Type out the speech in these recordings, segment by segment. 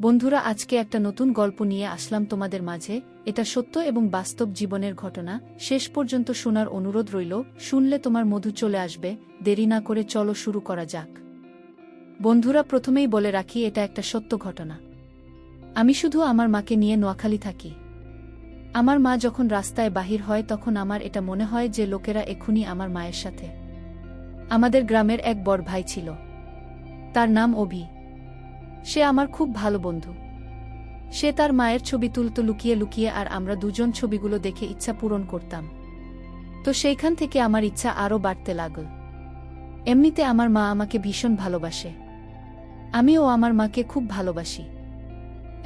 বন্ধুরা, আজকে একটা নতুন গল্প নিয়ে আসলাম তোমাদের মাঝে। এটা সত্য এবং বাস্তব জীবনের ঘটনা। শেষ পর্যন্ত শোনার অনুরোধ রইল। শুনলে তোমার মধু চলে আসবে। দেরি না করে চলো শুরু করা যাক। বন্ধুরা, প্রথমেই বলে রাখি, এটা একটা সত্য ঘটনা। আমি শুধু আমার মাকে নিয়ে নোয়াখালী থাকি। আমার মা যখন রাস্তায় বাহির হয় তখন আমার এটা মনে হয় যে লোকেরা এখুনি আমার মায়ের সাথে। আমাদের গ্রামের এক বড় ভাই ছিল, তার নাম অভি। সে আমার খুব ভালো বন্ধু। সে তার মায়ের ছবি তুলত লুকিয়ে লুকিয়ে, আর আমরা দুজন ছবিগুলো দেখে ইচ্ছা পূরণ করতাম। তো সেইখান থেকে আমার ইচ্ছা আরও বাড়তে লাগল। এমনিতে আমার মা আমাকে ভীষণ ভালোবাসে, আমিও আমার মাকে খুব ভালোবাসি।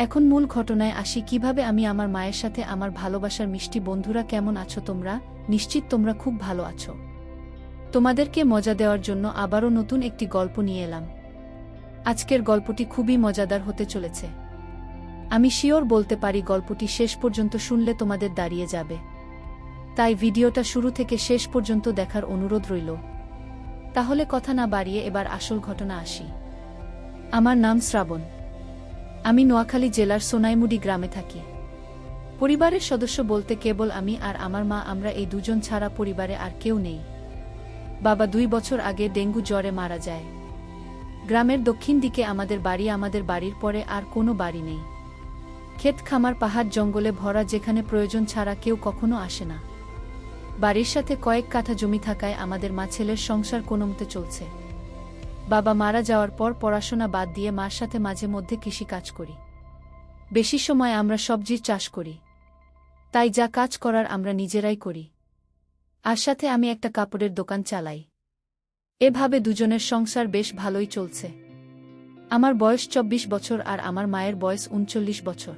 এখন মূল ঘটনায় আসি, কিভাবে আমি আমার মায়ের সাথে আমার ভালোবাসার মিষ্টি। বন্ধুরা, কেমন আছো তোমরা? নিশ্চিত তোমরা খুব ভালো আছো। তোমাদেরকে মজা দেওয়ার জন্য আবারও নতুন একটি গল্প নিয়ে এলাম। আজকের গল্পটি খুবই মজাদার হতে চলেছে। আমি শিওর বলতে পারি, গল্পটি শেষ পর্যন্ত শুনলে তোমাদের দাঁড়িয়ে যাবে। তাই ভিডিওটা শুরু থেকে শেষ পর্যন্ত দেখার অনুরোধ রইল। তাহলে কথা না বাড়িয়ে এবার আসল ঘটনা আসি। আমার নাম শ্রাবণ। আমি নোয়াখালী জেলার সোনাইমুড়ি গ্রামে থাকি। পরিবারের সদস্য বলতে কেবল আমি আর আমার মা, আমরা এই দুজন ছাড়া পরিবারে আর কেউ নেই। বাবা 2 বছর আগে ডেঙ্গু জ্বরে মারা যায়। গ্রামের দক্ষিণ দিকে আমাদের বাড়ি। আমাদের বাড়ির পরে আর কোনো বাড়ি নেই। ক্ষেত খামার, পাহাড় জঙ্গলে ভরা, যেখানে প্রয়োজন ছাড়া কেউ কখনো আসে না। বাড়ির সাথে কয়েক কাঠা জমি থাকায় আমাদের মা ছেলের সংসার কোনোমতে চলছে। বাবা মারা যাওয়ার পর পড়াশোনা বাদ দিয়ে মার সাথে মাঝে মধ্যে কৃষি কাজ করি। বেশি সময় আমরা সবজির চাষ করি, তাই যা কাজ করার আমরা নিজেরাই করি। আর সাথে আমি একটা কাপড়ের দোকান চালাই। এভাবে দুজনের সংসার বেশ ভালোই চলছে। আমার বয়স 24 বছর আর আমার মায়ের বয়স 39 বছর।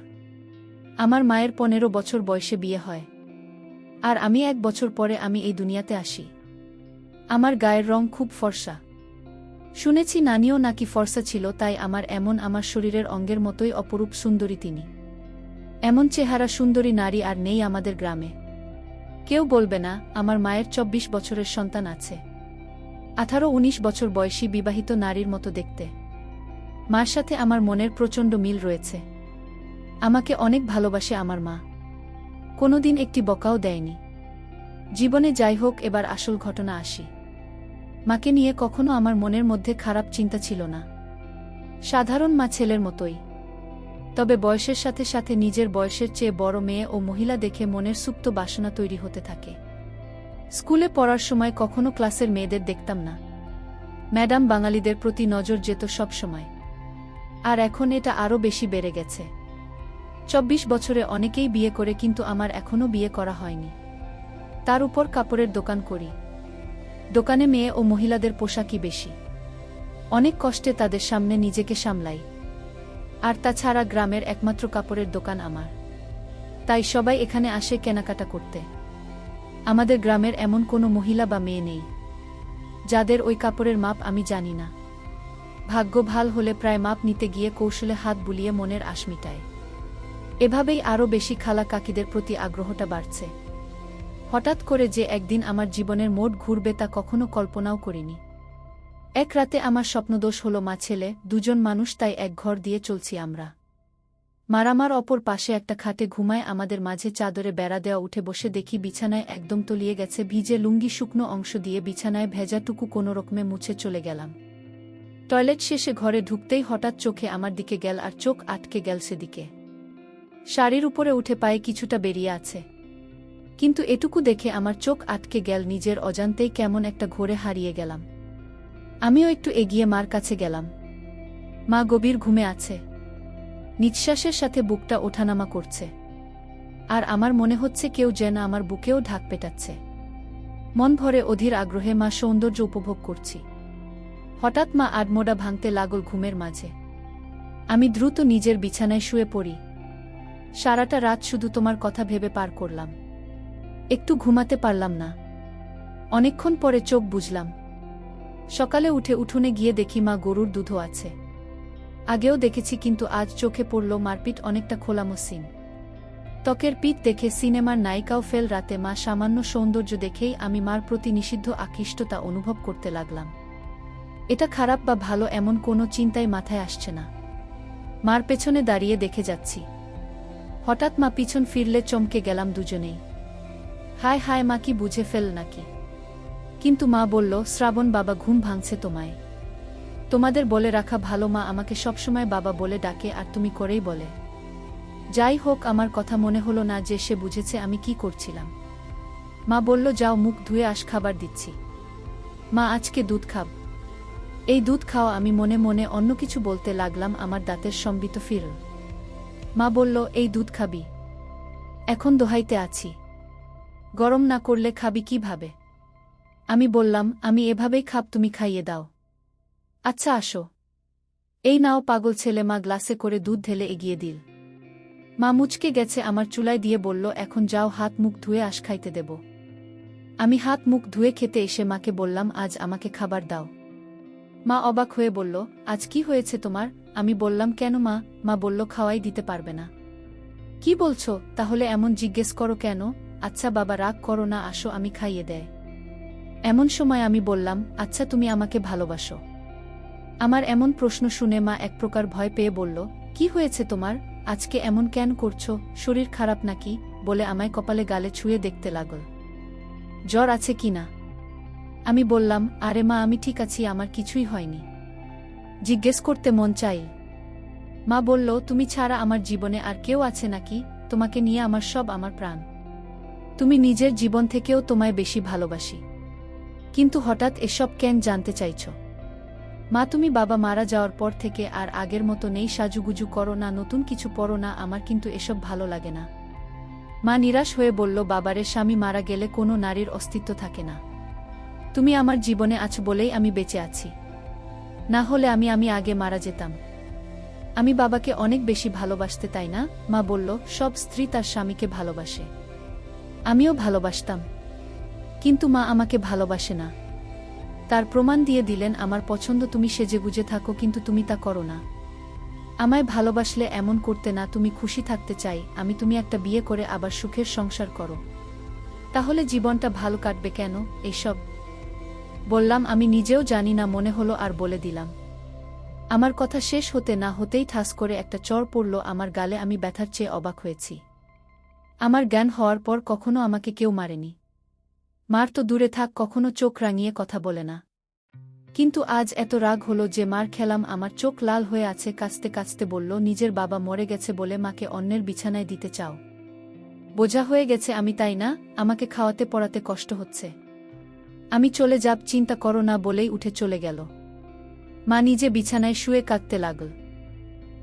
আমার মায়ের 15 বছর বয়সে বিয়ে হয়, আর আমি 1 বছর পরে আমি এই দুনিয়াতে আসি। আমার গায়ের রং খুব ফর্সা। শুনেছি নানিও নাকি ফর্সা ছিল, তাই আমার শরীরের অঙ্গের মতোই অপরূপ সুন্দরী তিনি। এমন চেহারা সুন্দরী নারী আর নেই আমাদের গ্রামে। কেউ বলবে না আমার মায়ের 24 বছরের সন্তান আছে। 18-19 বছর বয়সী বিবাহিত নারীর মতো দেখতে। মার সাথে আমার মনের প্রচণ্ড মিল রয়েছে। আমাকে অনেক ভালোবাসে আমার মা, কোনোদিন একটি বকাও দেয়নি জীবনে। যাই হোক, এবার আসল ঘটনা আসি। মাকে নিয়ে কখনো আমার মনের মধ্যে খারাপ চিন্তা ছিল না। সাধারণ মা ছেলের মতোই। তবে বয়সের সাথে সাথে নিজের বয়সের চেয়ে বড় মেয়ে ও মহিলা দেখে মনের সুপ্ত বাসনা তৈরি হতে থাকে। স্কুলে পড়ার সময় কখনো ক্লাসের মেয়েদের দেখতাম না। ম্যাডাম বাঙালিদের প্রতি নজর যেত সব সময়। আর এখন এটা আরও বেশি বেড়ে গেছে। 24 বছরে অনেকেই বিয়ে করে, কিন্তু আমার এখনও বিয়ে করা হয়নি। তার উপর কাপড়ের দোকান করি। দোকানে মেয়ে ও মহিলাদের পোশাকই বেশি। অনেক কষ্টে তাদের সামনে নিজেকে সামলাই। আর তাছাড়া গ্রামের একমাত্র কাপড়ের দোকান আমার, তাই সবাই এখানে আসে কেনাকাটা করতে। আমাদের গ্রামের এমন কোনো মহিলা বা মেয়ে নেই যাদের ওই কাপড়ের মাপ আমি জানি না। ভাগ্য ভাল হলে প্রায় মাপ নিতে গিয়ে কৌশলে হাত বুলিয়ে মনের আশ মিটায়। এভাবেই আরও বেশি খালা কাকিদের প্রতি আগ্রহটা বাড়ছে। হঠাৎ করে যে একদিন আমার জীবনের মোড় ঘুরবে তা কখনো কল্পনাও করিনি। এক রাতে আমার স্বপ্নদোষ হলো, মা ছেলে দুজন মানুষ, তাই এক ঘর দিয়ে চলছি আমরা। মারামার অপর পাশে একটা খাটে ঘুমায়। আমাদের মাঝে চাদরে বেড়া দেওয়া। উঠে বসে দেখি বিছানায় একদম তলিয়ে গেছে ভিজে লুঙ্গি। শুকনো অংশ দিয়ে বিছানায় ভেজাটুকু কোনোরকমে মুছে চলে গেলাম। টয়লেট শেষে ঘরে ঢুকতেই হঠাৎ চোখে আমার দিকে গেল, আর চোখ আটকে গেল সেদিকে। শাড়ির উপরে উঠে পায়ে কিছুটা বেরিয়ে আছে, কিন্তু এটুকু দেখে আমার চোখ আটকে গেল। নিজের অজান্তেই কেমন একটা ঘোরে হারিয়ে গেলাম। আমিও একটু এগিয়ে মার কাছে গেলাম। মা গভীর ঘুমে আছে, নিঃশ্বাসের সাথে বুকটা ওঠানামা করছে। আর আমার মনে হচ্ছে কেউ যেন আমার বুকেও ঢাক পেটাচ্ছে। মন ভরে অধীর আগ্রহে মা সৌন্দর্য উপভোগ করছি। হঠাৎ মা আডমোডা ভাঙতে লাগল ঘুমের মাঝে। আমি দ্রুত নিজের বিছানায় শুয়ে পড়ি। সারাটা রাত শুধু তোমার কথা ভেবে পার করলাম, একটু ঘুমাতে পারলাম না। অনেকক্ষণ পরে চোখ বুজলাম। সকালে উঠে উঠোনে গিয়ে দেখি মা গরুর দুধও আছে। আগেও দেখেছি, কিন্তু আজ চোখে পড়ল মার পিঠ অনেকটা খোলামো সিন। ত্বকের পিঠ দেখে সিনেমার নায়িকাও ফেল। রাতে মা সামান্য সৌন্দর্য দেখেই আমি মার প্রতি নিষিদ্ধ আকৃষ্টতা অনুভব করতে লাগলাম। এটা খারাপ বা ভালো এমন কোনো চিন্তাই মাথায় আসছে না। মার পেছনে দাঁড়িয়ে দেখে যাচ্ছি। হঠাৎ মা পিছন ফিরলে চমকে গেলাম দুজনেই। হায় হায়, মা কি বুঝে ফেল নাকি? কিন্তু মা বলল, শ্রাবণ, বাবা ঘুম ভাঙছে তোমায়। তোমাদের বলে রাখা ভালো, মা আমাকে সবসময় বাবা বলে ডাকে আর তুমি করেই বলে। যাই হোক, আমার কথা মনে হলো না যে সে বুঝেছে আমি কি করছিলাম। মা বলল, যাও মুখ ধুয়ে আস, খাবার দিচ্ছি। মা, আজকে দুধ খাব। এই দুধ খাও। আমি মনে মনে অন্য কিছু বলতে লাগলাম, আমার দাঁতের সম্বিত ফিরল। মা বলল, এই দুধ খাবি? এখন দোহাইতে আছি। গরম না করলে খাবি কিভাবে? আমি বললাম, আমি এভাবেই খাব, তুমি খাইয়ে দাও। আচ্ছা আসো। এই নাও পাগল ছেলে। মা গ্লাসে করে দুধ ঢেলে এগিয়ে দিল। মা মুচকে গেছে আমার চুলায় দিয়ে বলল, এখন যাও হাত মুখ ধুয়ে আস, খাইতে দেব। আমি হাত মুখ ধুয়ে খেতে এসে মাকে বললাম, আজ আমাকে খাবার দাও। মা অবাক হয়ে বলল, আজ কি হয়েছে তোমার? আমি বললাম, কেন মা? মা বলল, খাওয়াই দিতে পারবে না। কি বলছো? তাহলে এমন জিজ্ঞেস করো কেন? আচ্ছা বাবা, রাগ করো না, আসো আমি খাইয়ে দেয়। এমন সময় আমি বললাম, আচ্ছা তুমি আমাকে ভালোবাসো? আমার এমন প্রশ্ন শুনে মা এক প্রকার ভয় পেয়ে বলল, কি হয়েছে তোমার? আজকে এমন কেন করছো? শরীর খারাপ নাকি? বলে আমায় কপালে গালে ছুঁয়ে দেখতে লাগল। জ্বর আছে কিনা? আমি বললাম, আরে মা, আমি ঠিক আছি, আমার কিছুই হয়নি। জিজ্ঞেস করতে মন চাই। মা বলল, তুমি ছাড়া আমার জীবনে আর কেউ আছে নাকি? তোমাকে নিয়ে আমার সব, আমার প্রাণ। তুমি নিজের জীবন থেকেও তোমায় বেশি ভালোবাসি। কিন্তু হঠাৎ এসব কেন জানতে চাইছ? মা, তুমি বাবা মারা যাওয়ার পর থেকে আর আগের মতো নেই। সাজুগুজু করো না, নতুন কিছু পরো না, আমার কিন্তু এসব ভালো লাগে না। মা নিরাশ হয়ে বলল, বাবারে, স্বামী মারা গেলে কোনো নারীর অস্তিত্ব থাকে না। তুমি আমার জীবনে আছো বলেই আমি বেঁচে আছি। না হলে আমি আগে মারা যেতাম। আমি বাবাকে অনেক বেশি ভালোবাসতে, তাই না? মা বলল, সব স্ত্রী তার স্বামীকে ভালোবাসে। আমিও ভালোবাসতাম। কিন্তু মা আমাকে ভালোবাসে না। তার প্রমাণ দিয়ে দিলেন, আমার পছন্দ তুমি সেজেগুজে থাকো, কিন্তু তুমি তা করো না। আমায় ভালোবাসলে এমন করতে না। তুমি খুশি থাকতে চাই আমি, তুমি একটা বিয়ে করে আবার সুখের সংসার করো। তাহলে জীবনটা ভালো কাটবে কেন? এইসব বললাম আমি নিজেও জানি না, মনে হলো আর বলে দিলাম। আমার কথা শেষ হতে না হতেই ঠাস করে একটা চড় পড়ল আমার গালে। আমি ব্যথার চেয়ে অবাক হয়েছি। আমার জ্ঞান হওয়ার পর কখনো আমাকে কেউ মারেনি। মার তো দূরে থাক, কখনো চোখ রাঙিয়ে কথা বলে না। কিন্তু আজ এত রাগ হলো যে মার খেলাম। আমার চোখ লাল হয়ে আছে। কাঁচতে কাঁচতে বলল, নিজের বাবা মরে গেছে বলে মাকে অন্যের বিছানায় দিতে চাও? বোঝা হয়ে গেছে আমি, তাই না? আমাকে খাওয়াতে পড়াতে কষ্ট হচ্ছে। আমি চলে যাব, চিন্তা করো না বলেই উঠে চলে গেল। মা নিজে বিছানায় শুয়ে কাঁদতে লাগল।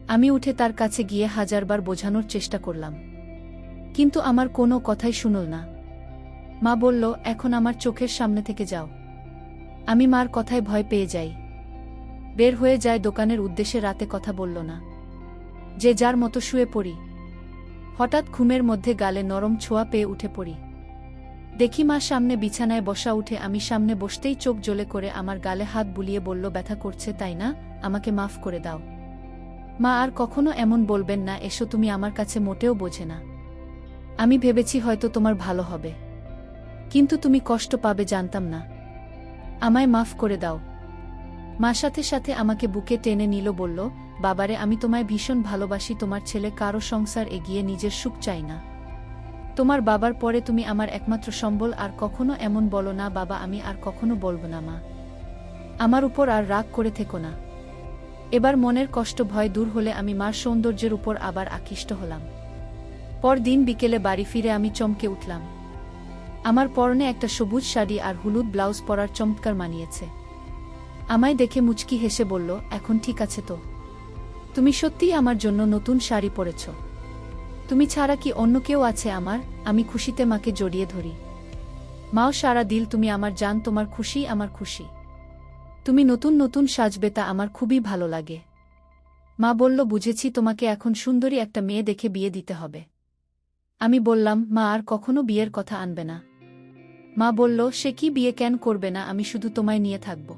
আমি উঠে তার কাছে গিয়ে হাজারবার বোঝানোর চেষ্টা করলাম, কিন্তু আমার কোনো কথাই শুনল না। মা বলল, এখন আমার চোখের সামনে থেকে যাও। আমি মার কথায় ভয় পেয়ে যাই। বের হয়ে যায় দোকানের উদ্দেশ্যে। রাতে কথা বলল না, যে যার মতো শুয়ে পড়ি। হঠাৎ ঘুমের মধ্যে গালে নরম ছোঁয়া পেয়ে উঠে পড়ি। দেখি মা সামনে বিছানায় বসা। উঠে আমি সামনে বসতেই চোখ জ্বলে করে আমার গালে হাত বুলিয়ে বলল, ব্যথা করছে তাই না? আমাকে মাফ করে দাও। মা আর কখনো এমন বলবেন না। এসো, তুমি আমার কাছে মোটেও বোঝে না। আমি ভেবেছি হয়তো তোমার ভালো হবে, কিন্তু তুমি কষ্ট পাবে জানতাম না। আমায় মাফ করে দাও। মা সাথে সাথে আমাকে বুকে টেনে নিল, বলল, বাবারে, আমি তোমায় ভীষণ ভালোবাসি। তোমার ছেলে কারো সংসার এগিয়ে নিজের সুখ চাই না। তোমার বাবার পরে তুমি আমার একমাত্র সম্বল। আর কখনো এমন বলো না বাবা, আমি আর কখনো বলবো না। মা, আমার উপর আর রাগ করে থেকো না। এবার মনের কষ্ট ভয় দূর হলে আমি মার সৌন্দর্যের উপর আবার আকৃষ্ট হলাম। পরদিন বিকেলে বাড়ি ফিরে আমি চমকে উঠলাম। আমার পরনে একটা সবুজ শাড়ি আর হলুদ ব্লাউজ পরার চমৎকার মানিয়েছে। আমায় দেখে মুচকি হেসে বলল, এখন ঠিক আছে তো? তুমি সত্যিই আমার জন্য নতুন শাড়ি পরেছ? তুমি ছাড়া কি অন্য কেউ আছে আমার? আমি খুশিতে মাকে জড়িয়ে ধরি। মাও সারা দিল, তুমি আমার জান, তোমার খুশি আমার খুশি। তুমি নতুন নতুন সাজবে, তা আমার খুবই ভালো লাগে। মা বলল, বুঝেছি, তোমাকে এখন সুন্দরী একটা মেয়ে দেখে বিয়ে দিতে হবে। আমি বললাম, মা আর কখনো বিয়ের কথা আনবে না। মা বলল, সে কি, বিয়ে কেন করবে না? আমি শুধু তোমায় নিয়ে থাকব।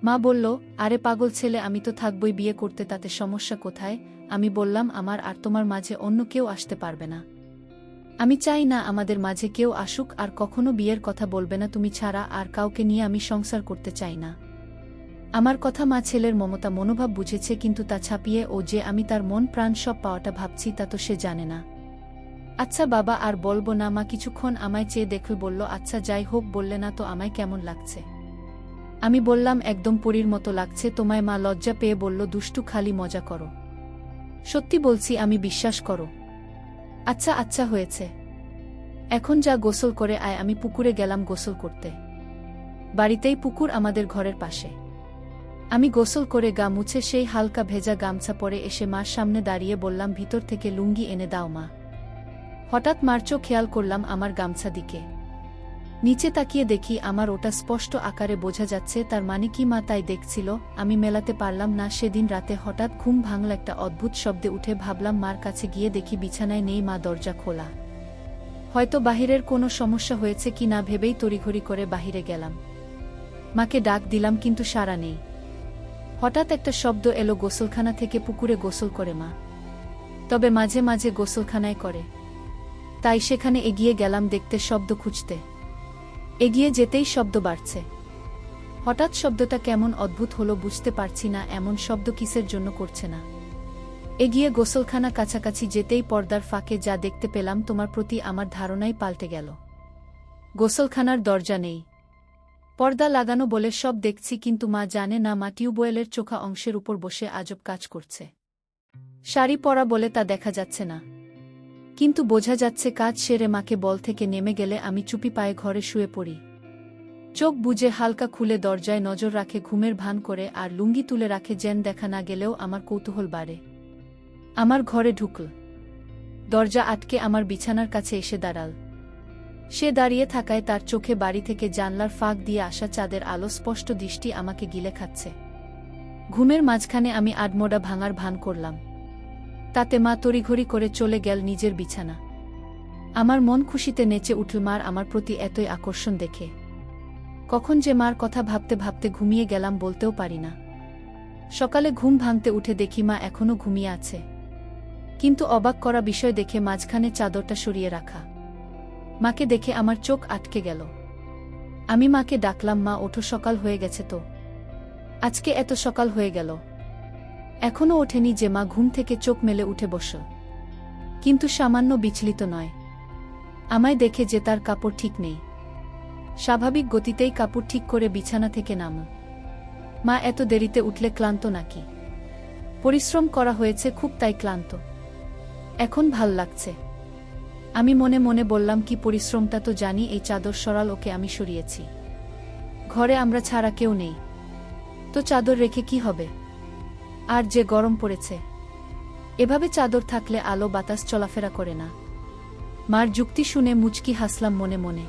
মা বলল, আরে পাগল ছেলে, আমি তো থাকবই, বিয়ে করতে তাতে সমস্যা কোথায়? আমি বললাম, আমার আর তোমার মাঝে অন্য কেউ আসতে পারবে না। আমি চাই না আমাদের মাঝে কেউ আসুক। আর কখনো বিয়ের কথা বলবে না। তুমি ছাড়া আর কাউকে নিয়ে আমি সংসার করতে চাই না। আমার কথা মা ছেলের মমতা মনোভাব বুঝেছে, কিন্তু তা ছাপিয়ে ও যে আমি তার মন প্রাণ সব পাওয়াটা ভাবছি তা তো সে জানে না। আচ্ছা বাবা, আর বলবো না। মা কিছুক্ষণ আমায় চেয়ে দেখল, বলল, আচ্ছা যাই হোক, বললে না তো আমায় কেমন লাগছে? আমি বললাম, একদম পরীর মতো লাগছে তোমায়। মা লজ্জা পেয়ে বলল, দুষ্টু, খালি মজা করো। সত্যি বলছি, আমি, বিশ্বাস করো। আচ্ছা আচ্ছা হয়েছে, এখন যা গোসল করে আয়। আমি পুকুরে গেলাম গোসল করতে। বাড়িতেই পুকুর, আমাদের ঘরের পাশে। আমি গোসল করে গা মুছে সেই হালকা ভেজা গামছা পরে এসে মার সামনে দাঁড়িয়ে বললাম, ভিতর থেকে লুঙ্গি এনে দাও মা। হঠাৎ মার চোখ খেয়াল করলাম আমার গামছা দিকে। নিচে তাকিয়ে দেখি আমার ওটা স্পষ্ট আকারে বোঝা যাচ্ছে। তার মানে কি মা তাই দেখছিল? আমি মেলাতে পারলাম না। সেদিন রাতে হঠাৎ ঘুম ভাঙল একটা অদ্ভুত শব্দে। উঠে ভাবলাম মার কাছে গিয়ে দেখি বিছানায় নেই মা, দরজা খোলা। হয়তো বাহিরের কোনো সমস্যা হয়েছে কি না ভেবেই তড়িঘড়ি করে বাহিরে গেলাম। মাকে ডাক দিলাম, কিন্তু সাড়া নেই। হঠাৎ একটা শব্দ এলো, গোসলখানা থেকে। পুকুরে গোসল করে মা, তবে মাঝে মাঝে গোসলখানায় করে। তাই সেখানে এগিয়ে গেলাম দেখতে, শব্দ খুঁজতে। এগিয়ে যেতেই শব্দ বাড়ছে। হঠাৎ শব্দটা কেমন অদ্ভুত হলো, বুঝতে পারছি না এমন শব্দ কিসের জন্য করছে না। এগিয়ে গোসলখানা কাছাকাছি যেতেই পর্দার ফাঁকে যা দেখতে পেলাম, তোমার প্রতি আমার ধারণাই পাল্টে গেল। গোসলখানার দরজা নেই, পর্দা লাগানো বলে সব দেখছি, কিন্তু মা জানে না মা টিউবওয়েলের চোখা অংশের উপর বসে আজব কাজ করছে। শাড়ি পরা বলে তা দেখা যাচ্ছে না, কিন্তু বোঝা যাচ্ছে কাজ সেরে মাকে বল থেকে নেমে গেলে আমি চুপি পায়ে ঘরে শুয়ে পড়ি। চোখ বুজে হালকা খুলে দরজায় নজর রাখে ঘুমের ভান করে, আর লুঙ্গি তুলে রাখে যেন দেখা না গেলেও আমার কৌতূহল বাড়ে। আমার ঘরে ঢুকল, দরজা আটকে আমার বিছানার কাছে এসে দাঁড়াল। সে দাঁড়িয়ে থাকায় তার চোখে বাড়ি থেকে জানলার ফাঁক দিয়ে আসা চাঁদের আলো স্পষ্ট দৃষ্টি আমাকে গিলে খাচ্ছে। ঘুমের মাঝখানে আমি আডমোডা ভাঙার ভান করলাম, তাতে মা তড়িঘড়ি করে চলে গেল নিজের বিছানা। আমার মন খুশিতে নেচে উঠল মার আমার প্রতি এতই আকর্ষণ দেখে। কখন যে মার কথা ভাবতে ভাবতে ঘুমিয়ে গেলাম বলতেও পারি না। সকালে ঘুম ভাঙতে উঠে দেখি মা এখনো ঘুমিয়ে আছে, কিন্তু অবাক করা বিষয় দেখে মাঝখানে চাদরটা সরিয়ে রাখা। মাকে দেখে আমার চোখ আটকে গেল। আমি মাকে ডাকলাম, মা ওঠো, সকাল হয়ে গেছে তো। আজকে এত সকাল হয়ে গেল, এখনো ওঠেনি যে? মা ঘুম থেকে চোখ মেলে উঠে বসল, কিন্তু সামান্য বিচলিত নয়। আমায় দেখে যে তার কাপড় ঠিক নেই। স্বাভাবিক গতিতেই কাপড় ঠিক করে বিছানা থেকে নাম। মা এত দেরিতে উঠলে ক্লান্ত নাকি? পরিশ্রম করা হয়েছে খুব, তাই ক্লান্ত। এখন ভাল লাগছে। আমি মনে মনে বললাম, কি পরিশ্রমটা তো জানি, এই চাদর সরাল ওকে আমি সরিয়েছি। ঘরে আমরা ছাড়া কেউ নেই, তো চাদর রেখে কি হবে? আর যে গরম পড়েছে, এভাবে চাদর থাকলে আলো বাতাস চলাফেরা করে না। মার যুক্তি শুনে মুচকি হাসলাম মনে মনে।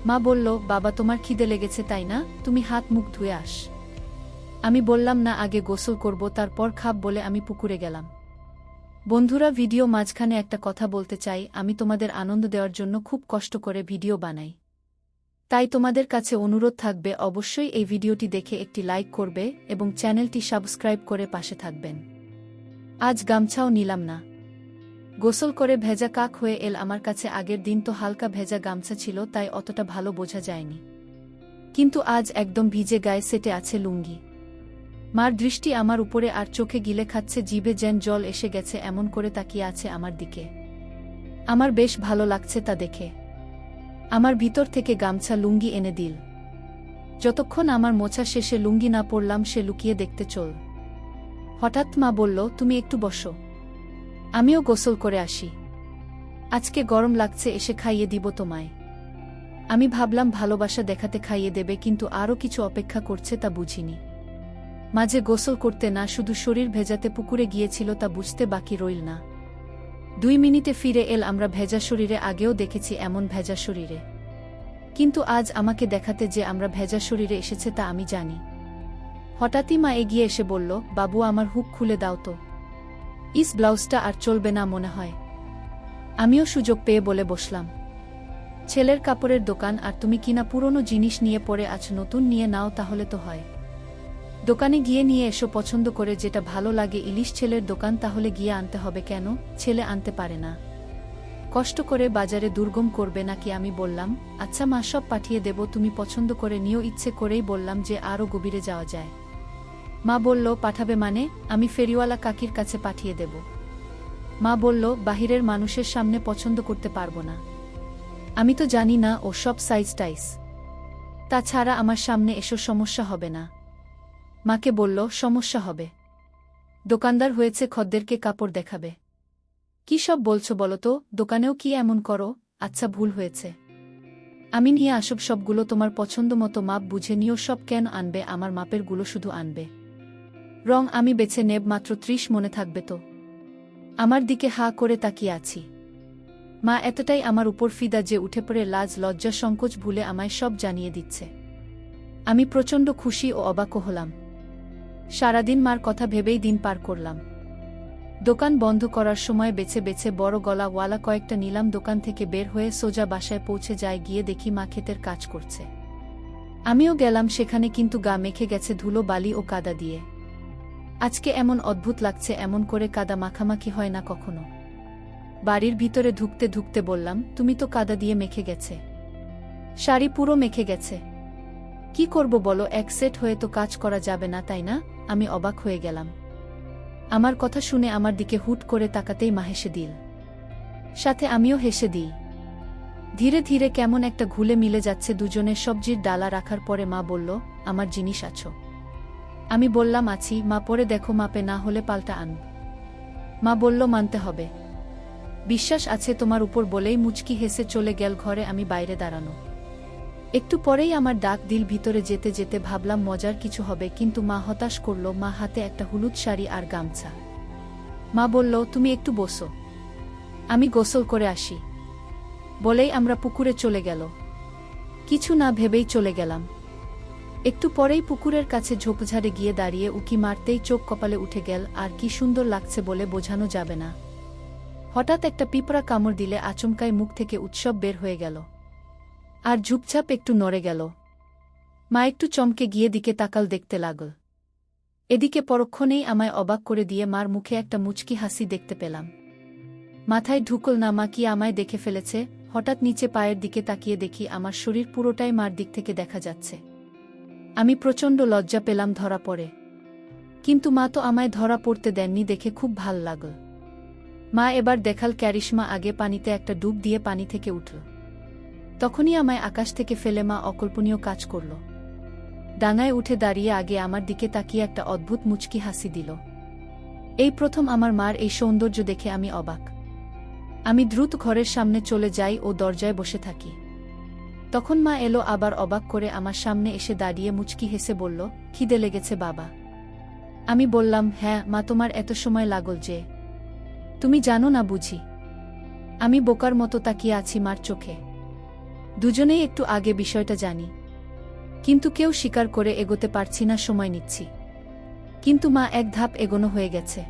মা বলল, বাবা তোমার খিদে লেগেছে তাই না, তুমি হাত মুখ ধুয়ে আস। আমি বললাম, না, আগে গোসল করব, তারপর খাব বলে আমি পুকুরে গেলাম। বন্ধুরা, ভিডিও মাঝখানে একটা কথা বলতে চাই। আমি তোমাদের আনন্দ দেওয়ার জন্য খুব কষ্ট করে ভিডিও বানাই, তাই তোমাদের কাছে অনুরোধ থাকবে অবশ্যই এই ভিডিওটি দেখে একটি লাইক করবে এবং চ্যানেলটি সাবস্ক্রাইব করে পাশে থাকবেন। আজ গামছাও নিলাম না। গোসল করে ভেজা কাক হয়ে এল আমার কাছে। আগের দিন তো হালকা ভেজা গামছা ছিল, তাই অতটা ভালো বোঝা যায়নি, কিন্তু আজ একদম ভিজে গায়ে সেটে আছে লুঙ্গি। মার দৃষ্টি আমার উপরে আর চোখে গিলে খাচ্ছে, জিভে যেন জল এসে গেছে, এমন করে তাকিয়ে আছে আমার দিকে। আমার বেশ ভালো লাগছে তা দেখে। আমার ভিতর থেকে গামছা লুঙ্গি এনে দিল। যতক্ষণ আমার মোছা শেষে লুঙ্গি না পরলাম সে লুকিয়ে দেখতে চল। হঠাৎ মা বলল, তুমি একটু বসো, আমিও গোসল করে আসি। আজকে গরম লাগছে, এসে খাইয়ে দিব তোমায়। আমি ভাবলাম ভালোবাসা দেখাতে খাইয়ে দেবে, কিন্তু আরও কিছু অপেক্ষা করছে তা বুঝিনি। মাঝে গোসল করতে না, শুধু শরীর ভেজাতে পুকুরে গিয়েছিল তা বুঝতে বাকি রইল না। 2 মিনিটে ফিরে এল। আমরা ভেজা শরীরে আগেও দেখেছি এমন ভেজা শরীরে, কিন্তু আজ আমাকে দেখাতে যে আমরা ভেজা শরীরে এসেছে তা আমি জানি। হঠাৎই মা এগিয়ে এসে বলল, বাবু আমার হুক খুলে দাও তো, ইস ব্লাউজটা আর চলবে না মনে হয়। আমিও সুযোগ পেয়ে বলে বসলাম, ছেলের কাপড়ের দোকান, আর তুমি কিনা পুরনো জিনিস নিয়ে পরে আজ নতুন নিয়ে নাও তাহলে তো হয়। দোকানে গিয়ে নিয়ে এসো পছন্দ করে যেটা ভালো লাগে। ইলিশ ছেলের দোকান, তাহলে গিয়ে আনতে হবে কেন? ছেলে আনতে পারে না, কষ্ট করে বাজারে দুর্গম করবে নাকি? আমি বললাম, আচ্ছা মা, সব পাঠিয়ে দেব, তুমি পছন্দ করে নিও। ইচ্ছে করেই বললাম যে আরও গভীরে যাওয়া যায়। মা বলল, পাঠাবে মানে? আমি ফেরিওয়ালা কাকির কাছে পাঠিয়ে দেব। মা বলল, বাহিরের মানুষের সামনে পছন্দ করতে পারবো না। আমি তো জানি না ও সব সাইজ টাইস। তাছাড়া আমার সামনে এসো, সমস্যা হবে না। মাকে বলল, সমস্যা হবে। দোকানদার হয়েছে, খদ্দেরকে কাপড় দেখাবে। কি সব বলছো বলো তো? দোকানেও কি এমন করো? আচ্ছা, ভুল হয়েছে। আমি নিয়ে আসব সবগুলো, তোমার পছন্দ মতো মাপ বুঝে নিও। সব কেন আনবে? আমার মাপের গুলো শুধু আনবে। রং আমি বেছে নেব, মাত্র 30 মনে থাকবে তো? আমার দিকে হা করে তাকিয়ে আছি। মা এতটাই আমার উপর ফিদা যে উঠে পড়ে লাজ লজ্জা সংকোচ ভুলে আমায় সব জানিয়ে দিচ্ছে। আমি প্রচণ্ড খুশি ও অবাকও হলাম। সারাদিন মার কথা ভেবেই দিন পার করলাম। দোকান বন্ধ করার সময় বেছে বেছে বড় গলা ওয়ালা কয়েকটা নিলাম। দোকান থেকে বের হয়ে সোজা বাসায় পৌঁছে যায়, গিয়ে দেখি মা ক্ষেতের কাজ করছে। আমিও গেলাম সেখানে, কিন্তু গা মেখে গেছে ধুলো বালি ও কাদা দিয়ে। আজকে এমন অদ্ভুত লাগছে, এমন করে কাদা মাখামাখি হয় না কখনো। বাড়ির ভিতরে ঢুকতে ঢুকতে বললাম, তুমি তো কাদা দিয়ে মেখে গেছে, শাড়ি পুরো মেখে গেছে। কি করব বলো? এক সেট হয়ে তো কাজ করা যাবে না, তাই না? আমি অবাক হয়ে গেলাম। আমার কথা শুনে আমার দিকে হুট করে তাকাতেই মা হেসে দিল। সাথে আমিও হেসে দিই। ধীরে ধীরে কেমন একটা ঘুলে মিলে যাচ্ছে দুজনের। সবজির ডালা রাখার পরে মা বলল, আমার জিনিস আছো? আমি বললাম, আছি। মা পরে দেখো, মাপে না হলে পাল্টা আন। মা বলল, মানতে হবে। বিশ্বাস আছে তোমার উপর বলেই মুচকি হেসে চলে গেল ঘরে। আমি বাইরে দাঁড়ানো। একটু পরেই আমার ডাক দিল। ভিতরে যেতে যেতে ভাবলাম মজার কিছু হবে, কিন্তু মা হতাশ করল। মা হাতে একটা হলুদ শাড়ি আর গামছা। মা বলল, তুমি একটু বসো, আমি গোসল করে আসি। বলেই আমরা পুকুরে চলে গেল। কিছু না ভেবেই চলে গেলাম। একটু পরেই পুকুরের কাছে ঝোপঝাড়ে গিয়ে দাঁড়িয়ে উকি মারতেই চোখ কপালে উঠে গেল। আর কি সুন্দর লাগছে বলে বোঝানো যাবে না। হঠাৎ একটা পিঁপড়া কামড় দিলে আচমকাই মুখ থেকে উৎসব বের হয়ে গেল, আর ঝুপঝাপ একটু নড়ে গেল। মা একটু চমকে গিয়ে দিকে তাকাল, দেখতে লাগল। এদিকে পরক্ষণেই আমায় অবাক করে দিয়ে মার মুখে একটা মুচকি হাসি দেখতে পেলাম। মাথায় ঢুকল না মা কি আমায় দেখে ফেলেছে। হঠাৎ নিচে পায়ের দিকে তাকিয়ে দেখি আমার শরীর পুরোটাই মার দিক থেকে দেখা যাচ্ছে। আমি প্রচণ্ড লজ্জা পেলাম, ধরা পড়ে। কিন্তু মা তো আমায় ধরা পড়তে দেননি দেখে খুব ভাল লাগল। মা এবার দেখাল ক্যারিশমা। আগে পানিতে একটা ডুব দিয়ে পানি থেকে উঠল। তখনই আমায় আকাশ থেকে ফেলে মা অকল্পনীয় কাজ করল। ডাঙায় উঠে দাঁড়িয়ে আগে আমার দিকে তাকিয়ে একটা অদ্ভুত মুচকি হাসি দিল। এই প্রথম আমার মার এই সৌন্দর্য দেখে আমি অবাক। আমি দ্রুত ঘরের সামনে চলে যাই ও দরজায় বসে থাকি। তখন মা এলো আবার, অবাক করে আমার সামনে এসে দাঁড়িয়ে মুচকি হেসে বলল, খিদে লেগেছে বাবা? আমি বললাম, হ্যাঁ মা, তোমার এত সময় লাগল যে? তুমি জানো না বুঝি? আমি বোকার মতো তাকিয়ে আছি মার চোখে। দুজনেই একটু আগে বিষয়টা জানি, কিন্তু কেউ স্বীকার করে এগোতে পারছি না, সময় নিচ্ছি। কিন্তু মা এক ধাপ এগোনো হয়ে গেছে।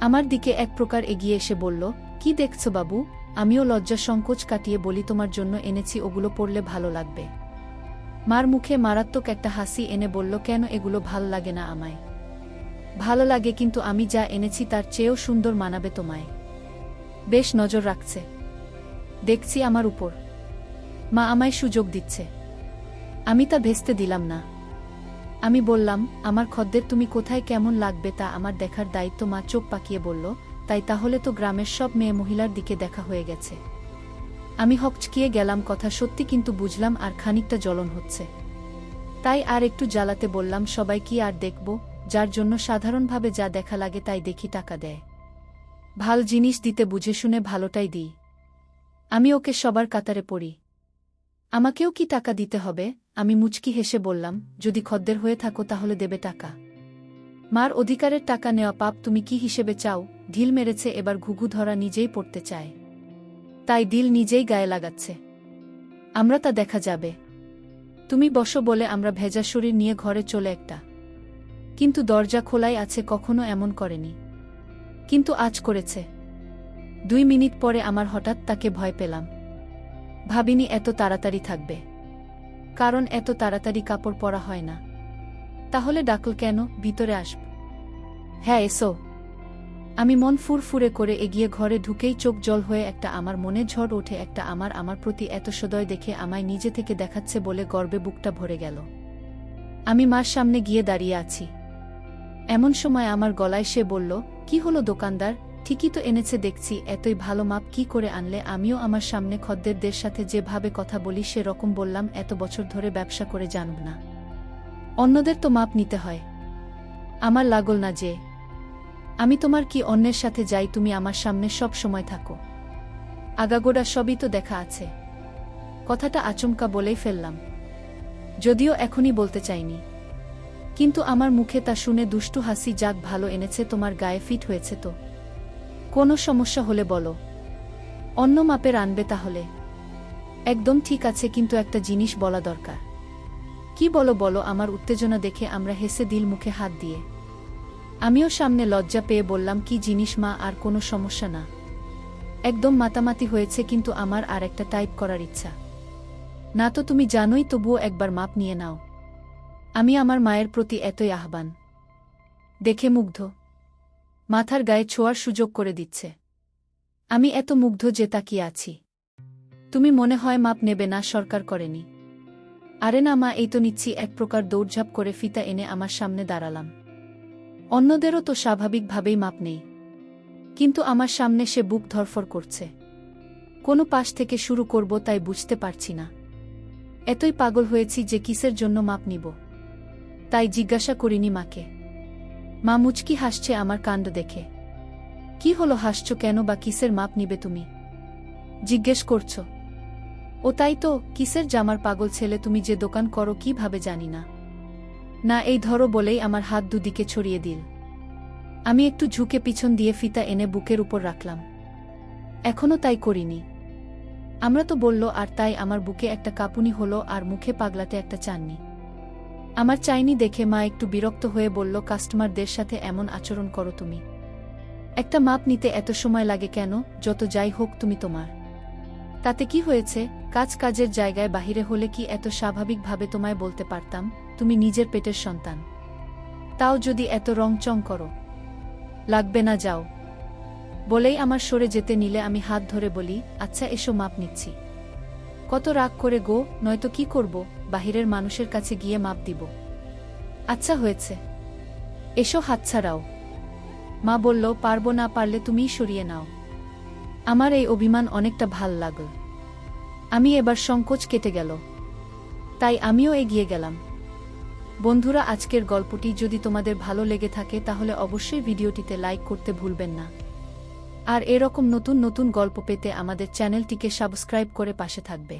আমার দিকে এক প্রকার এগিয়ে এসে বলল, কি দেখছো বাবু? আমিও লজ্জা সংকোচ কাটিয়ে বলি, তোমার জন্য এনেছি, ওগুলো পরলে ভালো লাগবে। মার মুখে মারাত্মক একটা হাসি এনে বলল, কেন, এগুলো ভাল লাগে না আমায়? ভালো লাগে, কিন্তু আমি যা এনেছি তার চেয়েও সুন্দর মানাবে তোমায়। বেশ নজর রাখছে দেখছি আমার উপর। মা আমায় সুযোগ দিচ্ছে। আমি তা ভেস্তে দিলাম না। আমি বললাম, আমার খদ্দের তুমি কোথায় কেমন লাগবে তা আমার দেখার দায়িত্ব। মা চোখ পাকিয়ে বলল, তাই তাহলে তো গ্রামের সব মেয়ে মহিলার দিকে দেখা হয়ে গেছে। আমি হকচকিয়ে গেলাম। কথা সত্যি, কিন্তু বুঝলাম আর খানিকটা জ্বলন হচ্ছে। তাই আর একটু জ্বালাতে বললাম, সবাই কি আর দেখব? যার জন্য সাধারণভাবে যা দেখা লাগে তাই দেখি, টাকা দেয়। ভাল জিনিস দিতে বুঝে শুনে ভালোটাই দিই। আমি ওকে সবার কাতারে পড়ি, আমাকেও কি টাকা দিতে হবে? আমি মুচকি হেসে বললাম, যদি খদ্দের হয়ে থাকো তাহলে দেবে টাকা। মার অধিকারের টাকা নেওয়া পাপ, তুমি কি হিসেবে চাও? ঢিল মেরেছে, এবার ঘুঘু ধরা নিজেই পড়তে চায়, তাই দিল নিজেই গায়ে লাগাচ্ছে। আমরা তা দেখা যাবে। তুমি বসো বলে আমরা ভেজা শরীর নিয়ে ঘরে চলে একটা, কিন্তু দরজা খোলাই আছে, কখনো এমন করেনি, কিন্তু আজ করেছে। 2 মিনিট পরে আমার হঠাৎ তাকে ভয় পেলাম। ভাবিনি এত তাড়াতাড়ি থাকবে, কারণ এত তাড়াতাড়ি কাপড় পরা হয় না। তাহলে ডাকল কেন? ভিতরে আসব। হ্যাঁ এসো। আমি মন ফুরফুরে করে এগিয়ে ঘরে ঢুকেই চোখ জল হয়ে একটা আমার মনে ঝড় ওঠে। একটা আমার প্রতি এত সদয় দেখে আমায় নিজে থেকে দেখাচ্ছে বলে গর্বে বুকটা ভরে গেল। আমি মার সামনে গিয়ে দাঁড়িয়ে আছি। এমন সময় আমার গলায় সে বলল, কি হলো দোকানদার, ঠিকই তো এনেছে দেখছি, এতই ভালো মাপ কি করে আনলে? আমিও আমার সামনে খদ্দেরদের সাথে যেভাবে কথা বলি সে রকম বললাম, এত বছর ধরে ব্যবসা করে জানব না অন্যদের তো মাপ নিতে হয়? আমার লাগল না যে আমি তোমার কি অন্যের সাথে যাই, তুমি আমার সামনে সব সময় থাকো? আগাগোড়া সবই তো দেখা আছে। কথাটা আচমকা বলেই ফেললাম, যদিও এখনই বলতে চাইনি, কিন্তু আমার মুখে তা শুনে দুষ্টু হাসি। যাক ভালো এনেছে, তোমার গায়ে ফিট হয়েছে তো? কোনো সমস্যা হলে বলো, অন্য মাপের আনবে তাহলে। একদম ঠিক আছে, কিন্তু একটা জিনিস বলা দরকার। কি বলো বলো? আমার উত্তেজনা দেখে আমরা হেসে দিল মুখে হাত দিয়ে। আমিও সামনে লজ্জা পেয়ে বললাম, কি জিনিস মা? আর কোনো সমস্যা না, একদম মাতামাতি হয়েছে, কিন্তু আমার আর একটা টাইপ করার ইচ্ছা। না তো তুমি জানোই, তবুও একবার মাপ নিয়ে নাও। আমি আমার মায়ের প্রতি এতই আহ্বান দেখে মুগ্ধ, মাথার গায়ে ছোঁয়ার সুযোগ করে দিচ্ছে। আমি এত মুগ্ধ যে তাকিয়ে আছি। তুমি মনে হয় মাপ নেবে না? সরকার করেনি? আরে না মা, এই তো নিচ্ছি। এক প্রকার দৌড়ঝাঁপ করে ফিতা এনে আমার সামনে দাঁড়ালাম। অন্যদেরও তো স্বাভাবিকভাবেই মাপ নেই, কিন্তু আমার সামনে সে বুক ধরফর করছে। কোনো পাশ থেকে শুরু করব তাই বুঝতে পারছি না। এতই পাগল হয়েছি যে কিসের জন্য মাপ নিব তাই জিজ্ঞাসা করিনি মাকে। মা মুচকি হাসছে আমার কাণ্ড দেখে। কি হলো, হাসছ কেন? বা কিসের মাপ নিবে তুমি জিজ্ঞেস করছো? ও তাই তো, কিসের জামার? পাগল ছেলে, তুমি যে দোকান করো কিভাবে জানি না। না এই ধরো বলেই আমার হাত দুদিকে ছড়িয়ে দিল। আমি একটু ঝুঁকে পিছন দিয়ে ফিতা এনে বুকের উপর রাখলাম। এখনও তাই করিনি। আমরা তো বলল, আর তাই আমার বুকে একটা কাঁপুনি হলো আর মুখে পাগলাতে একটা চাননি। আমার চাইনি দেখে মা একটু বিরক্ত হয়ে বলল, কাস্টমারদের সাথে এমন আচরণ করো তুমি? একটা মাপ নিতে এত সময় লাগে কেন? যত যাই হোক তুমি তোমার, তাতে কি হয়েছে? কাজের জায়গায় বাহিরে হলে কি এত স্বাভাবিকভাবে তোমায় বলতে পারতাম তুমি নিজের পেটের সন্তান? তাও যদি এত রংচং করো। লাগবে না, যাও। বলেই আমার সরে যেতে নিলে আমি হাত ধরে বলি, আচ্ছা এসো মাপ নিচ্ছি। কত রাগ করে গো, নয়তো কি করব? বাহিরের মানুষের কাছে গিয়ে মাপ দিব? আচ্ছা হয়েছে, এসো হাত ছাড়াও। মা বলল, পারবো না, পারলে তুমিই সরিয়ে নাও। আমার এই অভিমান অনেকটা ভাল লাগল। আমি এবার সংকোচ কেটে গেল, তাই আমিও এগিয়ে গেলাম। বন্ধুরা, আজকের গল্পটি যদি তোমাদের ভালো লেগে থাকে তাহলে অবশ্যই ভিডিওটিতে লাইক করতে ভুলবেন না। আর এরকম নতুন নতুন গল্প পেতে আমাদের চ্যানেলটিকে সাবস্ক্রাইব করে পাশে থাকবে।